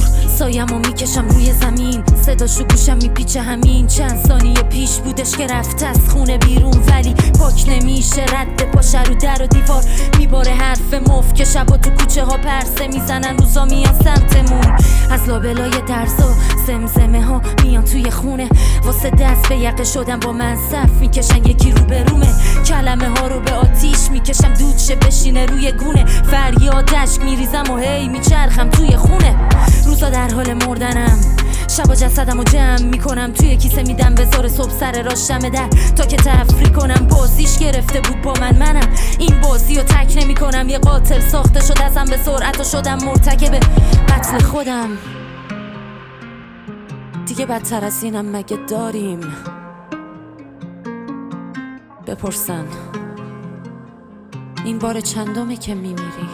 دور سایه‌مو میکشم روی زمین، صداشو گوشم میپیچه همین چند ثانیه پیش بودش که رفته از خونه بیرون، ولی پاک نمیشه رد پاشه رو در و دیوار میباره حرف مف که شبا تو کوچه ها پرسه میزنن روزا میان سمتمون، از لابلای درزا زمزمه ها میان توی خونه، واسه دست به یقه شدم با من صف میکشن یکی رو به رومه، کلمه ها رو به آتیش میکشم دود شه بشینه روی گونه، فریادش میریزم و هی میچرخم توی خونه، روزا در حال مردنم، شبا جسدم و جمع میکنم توی کیسه میدم بذار صبح سر راشم در تا که تفریح کنم، بازیش گرفته بود با منم این بازی رو تک نمی کنم، یه قاتل ساخته شد ازم به سرعت و شدم مرتکب قتل خودم، دیگه بدتر از اینم مگه داریم؟ بپرسن این بار چندمه که میمیری؟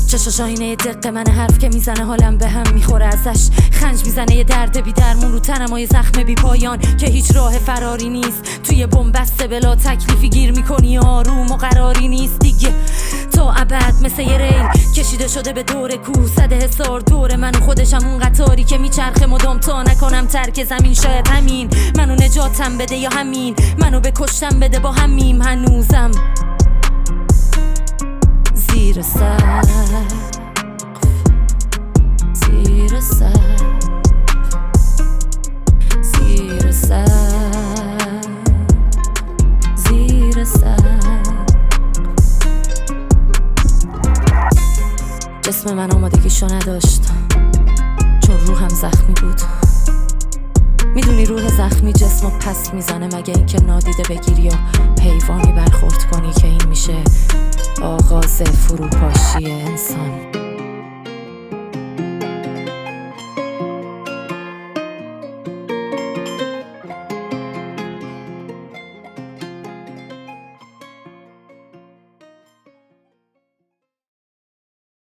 چشاش آینه دق من، حرف که میزنه حالم به هم میخوره ازش، خنج میزنه یه درد بی درمون رو تنم و یه زخم بی پایان که هیچ راه فراری نیست، توی بن‌بسته بلا تکلیفی گیر میکنی آروم و قراری نیست دیگه، تا ابد مثل یه ریل کشیده شده به دور کوه، صد حصار دور من و خودشم اون قطاری که میچرخه مدام تا نکنم ترک زمین، شاید همین منو نجاتم بده یا همین منو به کشتم بده، با همیم هنوزم زیر سقف، زیر سقف، زیر سقف، زیر سقف، جسم من آمادگیشو نداشت چون روحم زخمی بود، میدونی روح زخمی جسمو پس میزنه مگه اینکه نادیده بگیری یا حیوانی برخورد کنی که این میشه آغاز فروپاشی انسان.